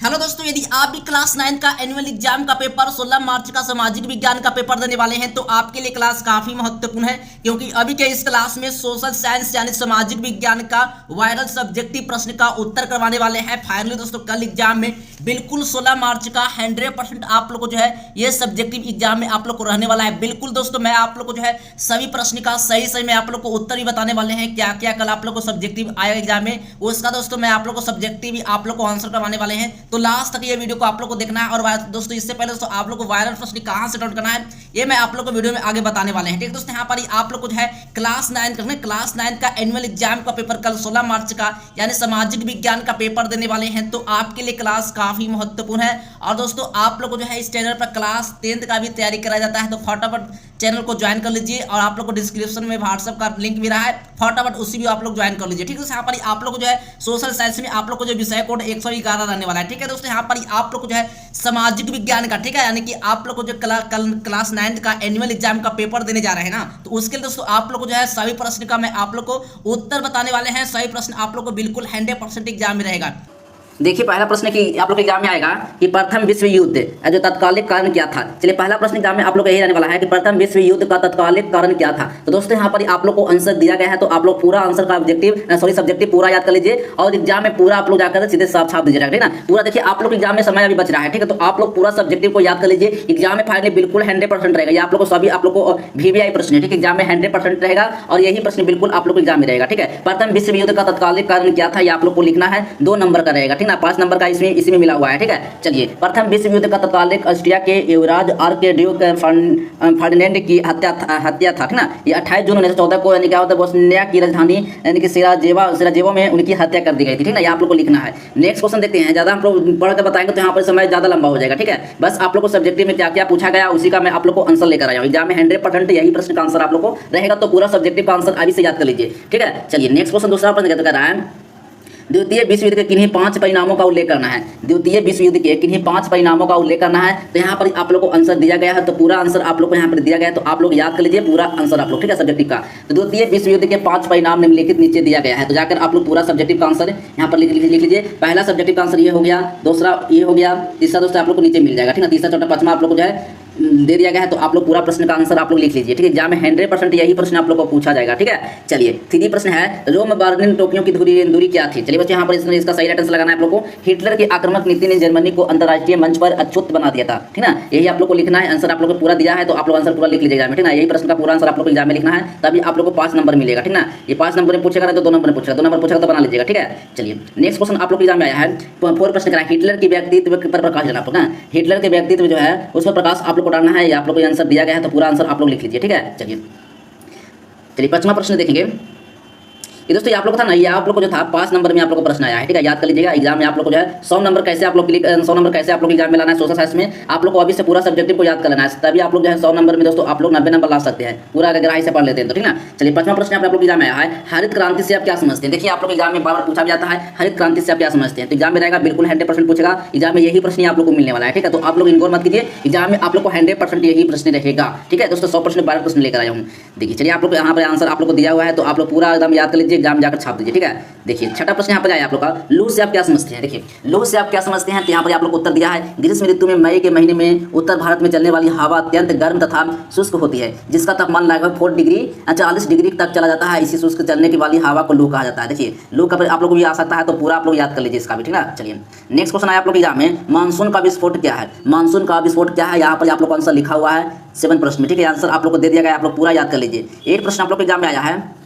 Hello दोस्तों, यदि आप भी क्लास 9 का एनुअल एग्जाम का पेपर 16 मार्च का सामाजिक विज्ञान का पेपर देने वाले हैं तो आपके लिए क्लास काफी महत्वपूर्ण है, क्योंकि अभी के इस क्लास में सोशल साइंस यानी सामाजिक विज्ञान का वायरल सब्जेक्टिव प्रश्न का उत्तर करवाने वाले हैं। फाइनली दोस्तों कल एग्जाम में बिल्कुल 16 मार्च का 100% आप लोग को जो है ये सब्जेक्टिव एग्जाम में आप लोग को रहने वाला है। बिल्कुल दोस्तों मैं आप लोग को जो है सभी प्रश्न का सही सही मैं आप लोग को उत्तर भी बताने वाले हैं। क्या क्या कल आप लोग को सब्जेक्टिव आएगा एग्जाम में, उसका दोस्तों मैं आप लोग को सब्जेक्टिव भी आप लोग को आंसर करवाने वाले हैं। तो लास्ट तक ये वीडियो को आप लोग को देखना है। और दोस्तों इससे पहले दोस्तों आप लोग को वायरल प्रश्न कहां से डाउनलोड करना है ये मैं आप लोग को वीडियो में आगे बताने वाले हैं। ठीक है दोस्तों, यहाँ पर आप लोग को जो है क्लास 9 करना, क्लास 9 का एनुअल एग्जाम का पेपर कल 16 मार्च का यानी सामाजिक विज्ञान का पेपर देने वाले हैं। तो आपके लिए क्लास काफी महत्वपूर्ण है। और दोस्तों आप लोग को जो है इस चैनल पर क्लास 10th का भी तैयारी कराया जाता है, तो फटाफट चैनल को ज्वाइन कर लीजिए। और आप लोग को डिस्क्रिप्शन में व्हाट्सएप का लिंक भी रहा है, फटाफट उसी भी आप लोग ज्वाइन कर लीजिए। ठीक है, यहाँ पर आप लोग को जो है सोशल साइंस में आप लोग को जो विषय कोड 111 रहने वाला है। ठीक है दोस्तों, यहाँ पर आप लोग को जो है सामाजिक विज्ञान का, ठीक है, यानी कि आप लोग को जो कल क्लास 9 का एनुअल एग्जाम का पेपर देने जा रहे हैं ना, तो उसके लिए दोस्तों आप लोग को जो है सभी प्रश्न का मैं आप लोग को उत्तर बताने वाले हैं। सभी प्रश्न आप लोग को बिल्कुल 100% एग्जाम में रहेगा। देखिए पहला प्रश्न कि आप लोग के एग्जाम में आएगा कि प्रथम विश्व युद्ध जो तत्कालिक कारण क्या था। चलिए पहला प्रश्न एग्जाम में आप लोग को यही रहने वाला है कि प्रथम विश्व युद्ध का तत्कालिक कारण क्या था। तो दोस्तों यहाँ पर आप लोग को आंसर दिया गया है, तो आप लोग पूरा आंसर का सब्जेक्टिव पूरा याद कर लीजिए और एग्जाम में पूरा आप लोग जाकर सीधे साफ छाप दीजिएगा, ठीक है ना। पूरा देखिए आप लोग एग्जाम में समय अभी बच रहा है, ठीक है, तो आप लोग पूरा सब्जेक्टिव को याद कर लीजिए। एग्जाम में फाइनली बिल्कुल 100% रहेगा। ये आप लोग को सभी आप लोग को VVI प्रश्न है, ठीक है, एग्जाम में 100% रहेगा और यही प्रश्न बिल्कुल आप लोग एग्जाम में रहेगा। ठीक है, प्रथम विश्व युद्ध का तत्कालिक कारण क्या था, ये आप लोग को लिखना है। 2 नंबर का रहेगा, ठीक है ना, 5 नंबर का इसी में मिला हुआ है। ठीक है, चलिए प्रथम विश्व युद्ध का तत्कालिक ऑस्ट्रिया के युवराज आर्कड्यूक फर्डिनेंड की हत्या था, ठीक ना। ये 28 जून 1914 को यानी क्या होता है बोस्निया की राजधानी यानी कि सेराजेवो में उनकी हत्या कर दी गई थी, ठीक ना। ये आप लोग को लिखना है। नेक्स्ट क्वेश्चन देखते हैं, ज्यादा हम लोग पढ़ कर बताएंगे तो यहाँ पर समय ज्यादा लंबा हो जाएगा। ठीक है, बस आप लोग को सब्जेक्टिव में क्या क्या पूछा गया उसी का मैं आप लोग को आंसर लेकर आया हूँ। एग्जाम में 100% यही प्रश्न का आंसर आप लोग को रहेगा, तो पूरा सब्जेक्टिव का आंसर अभी से याद कर लीजिए। ठीक है, चलिए नेक्स्ट क्वेश्चन दूसरा प्रश्न कहता है द्वितीय विश्व युद्ध के किन्हीं 5 परिणामों का उल्लेख करना है। द्वितीय विश्व युद्ध के किन्हीं 5 परिणामों का उल्लेख करना है। तो यहाँ पर आप लोग को आंसर दिया गया है, तो पूरा आंसर आप लोग को यहाँ पर दिया गया है, तो आप लोग याद कर लीजिए पूरा आंसर आप लोग, ठीक है, सब्जेक्टिव का। तो द्वितीय विश्व युद्ध के 5 परिणाम निम्नलिखित नीचे दिया गया है, तो जाकर आप लोग पूरा सब्जेक्टिव का आंसर यहाँ पर लिख लीजिए। पहला सब्जेक्टिव का आंसर ये हो गया, दूसरा ये हो गया, तीसरा दोस्तों आप लोग को नीचे मिल जाएगा, ठीक है। तीसरा चौथा पांचवा आप लोग को जो है दे दिया गया है, तो आप लोग पूरा प्रश्न का आंसर आप लोग लिख लीजिए। ठीक है, एग्जाम में 100% यही प्रश्न आप लोग को पूछा जाएगा। ठीक है, चलिए 3 प्रश्न है, रोम बर्लिन टोक्यो की दूरी क्या थी। चलिए बच्चे यहाँ पर इसका सही आंसर लगाना है आप लोग को। हिटलर की आक्रामक नीति ने जर्मनी को अंतर्राष्ट्रीय मंच पर अछूत बना दिया था, ठीक ना। यही आप लोग को लिखना है। आंसर आप लोग को पूरा दिया है, तो आप लोग आंसर पूरा लिख लीजिएगा, ठीक ना। यही प्रश्न का पूरा आंसर आप लोग को एग्जाम में लिखना है, तभी आप लोग को 5 नंबर मिलेगा, ठीक ना। ये 5 नंबर में पूछेगा तो 2 नंबर में पूछेगा, 2 नंबर पूछेगा तो बना लीजिएगा। ठीक है, चलिए नेक्स्ट क्वेश्चन आप लोग एग्जाम में आया है। 4 प्रश्न करा, हिटलर के व्यक्तित्व पर प्रकाश डालना आप लोग ना। हिटलर के व्यक्तित्व जो है उस पर प्रकाश आप लोग को डालना है। आप लोग को आंसर दिया गया है, तो पूरा आंसर आप लोग लिख लीजिए। ठीक है, चलिए 5वां प्रश्न देखेंगे। ये दोस्तों आप लोग था ना, ये आप लोग को जो था 5 नंबर में आप लोग को प्रश्न आया है, ठीक है, याद कर लीजिएगा। एग्जाम में आप लोग को जो है 100 नंबर कैसे आप लोग 100 नंबर कैसे आप लोग एग्जाम में लाना है। सोशल साइंस में आप लोग को अभी से पूरा सब्जेक्टिव को याद कर लेना है, तभी आप लोग जो है 100 नंबर में दोस्तों आप लोग 90 नंबर ला सकते हैं। पूरा गहराई से पढ़ लेते हैं तो, ठीक ना। चलिए 5वां प्रश्न आप लोग एग्जाम में आया है, हरित क्रांति से आप क्या समझते हैं। देखिए आप लोग एग्जाम में बार बार पूछा जाता है, हरित क्रांति से आप क्या समझते हैं, तो एग्जाम में रहेगा बिल्कुल 100% पूछेगा। एग्जाम में यही प्रश्न आप लोग को मिलने वाला है, ठीक है, तो आप लोग इग्नोर मत कीजिए। एग्जाम में आप लोग को 100% यही प्रश्न रहेगा, ठीक है दोस्तों। 100% 12 प्रश्न लेकर आया हूँ। देखिए चलिए आप लोग यहाँ पर आंसर आप लोग को दिया हुआ है, तो आप लोग पूरा एकदम याद कर लीजिए, एग्जाम जाकर छाप दीजिए। ठीक है, देखिए 6वां प्रश्न यहाँ पर आया आप लोग का, लू से आप क्या समझते हैं। देखिए लू से आप क्या समझते हैं, तो यहाँ पर आप लोग को उत्तर दिया है, ग्रीष्म ऋतु में मई के महीने में उत्तर भारत में चलने वाली हवा अत्यंत गर्म तथा शुष्क होती है, जिसका तापमान लगभग 40 डिग्री तक चला जाता है। इसी शुष्क चलने की वाली हवा को लू कहा जाता है। देखिए लू का आप लोग को भी आ सकता है, तो पूरा आप लोग याद कर लीजिए इसका भी, ठीक है। चलिए नेक्स्ट क्वेश्चन आया आप लोग एग्जाम में, मानसून का विस्फोट क्या है। मानसून का विस्फोट क्या है, यहाँ पर आप लोग को आंसर लिखा हुआ है 7 प्रश्न में, ठीक है। आंसर आप लोग को दे दिया गया, आप लोग पूरा याद कर लीजिए। 8 प्रश्न आप लोग एग्जाम में आया है,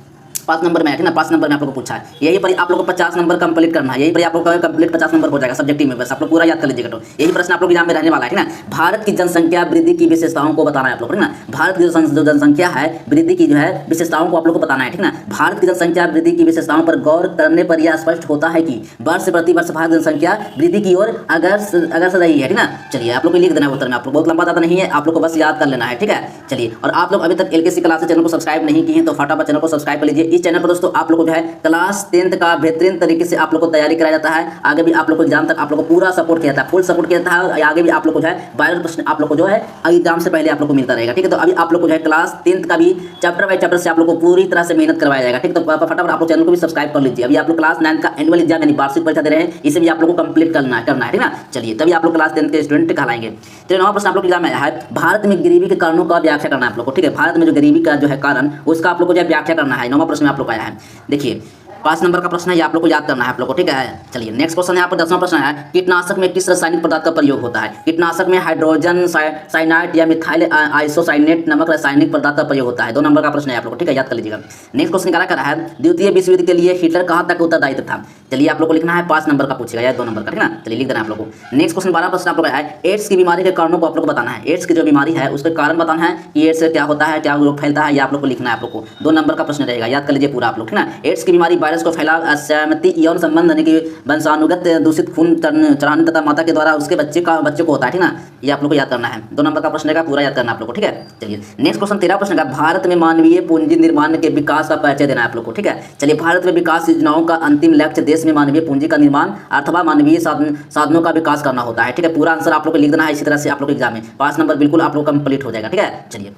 5 नंबर में है, ठीक ना। 5 नंबर में आप लोग को पूछा है, यही पर आप लोग को 50 नंबर कंप्लीट करना है। यही पर आप लोग का कंप्लीट 50 नंबर हो जाएगा सब्जेक्टिव में, बस आप लोग पूरा याद कर लीजिएगा। तो यही प्रश्न आप लोग एग्जाम में रहने वाला है, ठीक ना। भारत की जनसंख्या वृद्धि की विशेषताओं को बताना है आप लोग, ठीक ना। भारत की जो जनसंख्या है वृद्धि की जो है विशेषताओं को आप लोग को बताना है, ठीक ना। भारत की जनसंख्या वृद्धि की विशेषताओं पर गौर करने पर यह स्पष्ट होता है कि वर्ष प्रति वर्ष भारत जनसंख्या वृद्धि की ओर अग्रसर रही है, ठीक ना। चलिए आप लोग को लिख देना है उत्तर में, आप लोग बहुत लंबा ज़्यादा नहीं है, आप लोग को बस याद कर लेना है, ठीक है। चलिए और आप लोग अभी तक LKC क्लासेस चैनल को सब्सक्राइब नहीं किए हैं, तो फटाफट चैनल को सब्सक्राइब कर लीजिए। इस चैनल पर दोस्तों आप लोग को जो है क्लास 10th का बेहतरीन तरीके से आप लोग को तैयारी कराया जाता है। आगे भी आप लोग को एग्जाम तक आप लोग को पूरा सपोर्ट किया जाता है, फुल सपोर्ट किया जाता है। और आगे भी आप लोग को जो है 12 प्रश्न आप लोग को जो है एग्जाम से पहले आप लोग को मिलता रहेगा, ठीक है। तो अभी आप लोग को जो है क्लास 10th का भी चैप्टर बाय चैप्टर से आप लोग को पूरी तरह से मेहनत करवाया जाएगा, ठीक है। तो फटाफट आप लोग चैनल को भी सब्सक्राइब कर लीजिए। अभी आप लोग क्लास 9 का एनुअल एग्जाम यानी वार्षिक परीक्षा दे रहे हैं, इसे भी आप लोग को कंप्लीट करना है, ठीक ना। चलिए तभी आप लोग क्लास 10th के स्टूडेंट कहलाएंगे। तो 9वां प्रश्न आप लोग एग्जाम में आया है, भारत में गरीबी के कारणों का व्याख्या करना है आप लोग को, ठीक है। भारत में जो गरीबी का जो है कारण उसका आप लोग को जो है व्याख्या करना है। 9वां प्रश्न में आप लोग आया है। देखिए 5 नंबर का प्रश्न है, ये आप लोग को याद करना है आप लोग को, ठीक है। चलिए नेक्स्ट क्वेश्चन है यहाँ पर 10वां प्रश्न है, कीटनाशक में किस रासायनिक पदार्थ का प्रयोग होता है। कीटनाशक में हाइड्रोजन साइनाइड या मिथाइल आइसोसाइनेट नामक रासायनिक पदार्थ का प्रयोग होता है। 2 नंबर का प्रश्न है आप लोग को, ठीक है, याद कर लीजिएगा। नेक्स्ट क्वेश्चन क्या कर रहा है, द्वितीय विश्व युद्ध के लिए हिटलर कहाँ तक उत्तरदायित्व था। चलिए आप लोग को लिखना है 5 नंबर का पूछेगा या 2 नंबर का, ठीक ना। चलिए लिख देना आप लोग को। नेक्स्ट क्वेश्चन 12 प्रश्न आप लोग है, एड्स की बीमारी के कारणों को आप लोग को बताना है। एड्स की जो बीमारी है उसके कारण बताना है कि एड्स से क्या होता है, क्या रोग फैलता है, ये आप लोग को लिखना है आप लोग को। 2 नंबर का प्रश्न रहेगा, याद कर लीजिए पूरा आप लोग, ठीक ना। एड्स की बीमारी वायरस को फैला सहमति यौन संबंध यानी कि वंशानुगत दूषित खून चढ़ाने तथा माता के द्वारा उसके बच्चे को होता है, ठीक ना। ये आप लोग को याद करना है। 2 नंबर का प्रश्न रहेगा, पूरा याद करना आप लोग को, ठीक है। चलिए नेक्स्ट क्वेश्चन 13 प्रश्न का, भारत में मानवीय पूंजी निर्माण के विकास का परिचय देना है आप लोग को, ठीक है। चलिए भारत में विकास योजनाओं का अंतिम लक्ष्य देश में मानवीय पूंजी का निर्माण अथवा मानवीय साधनों का विकास करना होता है, ठीक है। पूरा आंसर आप लोग को लिख देना है। इसी तरह से आप लोग एग्जाम में 5 नंबर बिल्कुल आप लोग कंप्लीट हो जाएगा, ठीक है। चलिए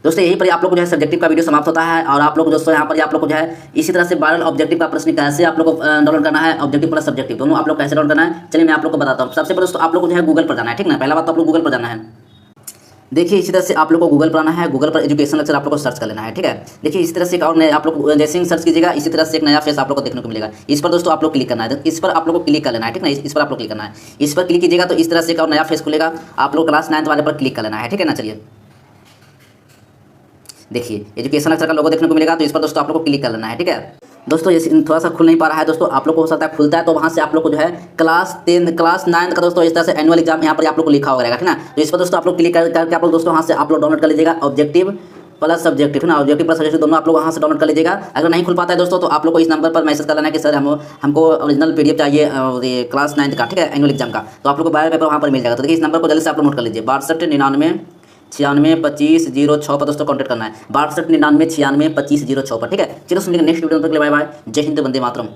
दोस्तों यहीं पर आप लोग को जो है सब्जेक्टिव का वीडियो समाप्त होता है। और आप लोग दोस्तों यहाँ पर आप लोग को जो है इसी तरह से 12 ऑब्जेक्टिव का प्रश्न कैसे आप लोग को डाउनलोड करना है, ऑब्जेक्टिव प्लस सब्जेक्टिव दोनों आप लोग कैसे डाउनलोड करना है, चलिए मैं आप लोग को बताता हूँ। सबसे पहले दोस्तों आप लोग को जो है गूगल पर जाना है, ठीक ना। पहला बात तो आप लोग गूगल पर जाना है। देखिए इसी तरह से आप लोग को गूगल पर आना है, गूगल पर एजुकेशन लेक्चर आप लोग को सर्च कर लेना है, ठीक है। देखिए इस तरह से एक और नया आप लोग जैसे ही सर्च कीजिएगा इसी तरह से एक नया फेस आप लोग को देखने को मिलेगा। इस पर दोस्तों आप लोग क्लिक करना है, इस पर आप लोग को क्लिक कर लेना है, ठीक ना। इस पर आप लोग क्लिक करना है, इस पर क्लिक कीजिएगा तो इस तरह से एक और नया फेस खुलेगा। आप लोग क्लास 9th वाले पर क्लिक कर लेना है, ठीक है ना। चलिए देखिए एजुकेशन लेक्चर का लोगो देखने को मिलेगा, तो इस पर दोस्तों आप लोग को क्लिक कर लेना है, ठीक है। दोस्तों ये थोड़ा सा खुल नहीं पा रहा है दोस्तों, आप लोग को हो सकता है खुलता है, तो वहाँ से आप लोग को जो है क्लास 9th का दोस्तों इस तरह से एनुअल एग्जाम यहाँ पर आप लोग को लिखा होगा, ठीक ना। तो इस पर दोस्तों आप लोग क्लिक करके आप लोग दोस्तों वहाँ से आप लोग डाउनलोड कर लीजिएगा ऑब्जेक्टिव प्लस सब्जेक्टिव ना। ऑब्जेक्टिव प्लस सब्जेक्टिव दोनों आप लोग वहाँ से डाउनलोड कर लीजिएगा। अगर नहीं खुल पाता है दोस्तों तो आप लोग को इस नंबर पर मैसेज कर लेना है कि सर हमको ओरिजिनल PDF चाहिए ये क्लास 9th का, ठीक है, एनुअल एग्जाम का। तो आप लोग को बायो पेपर वहाँ पर मिल जाएगा। तो देखिए इस नंबर को जल्दी से आप लोग नोट कर लीजिए, 6299 96 25 06 पर दोस्तों कॉन्टैक्ट करना है, 6299 96 25 06 पर, ठीक है। चलो सुनिए नेक्स्ट वीडियो तक के लिए बाय बाय। जय हिंद, वंदे मातरम।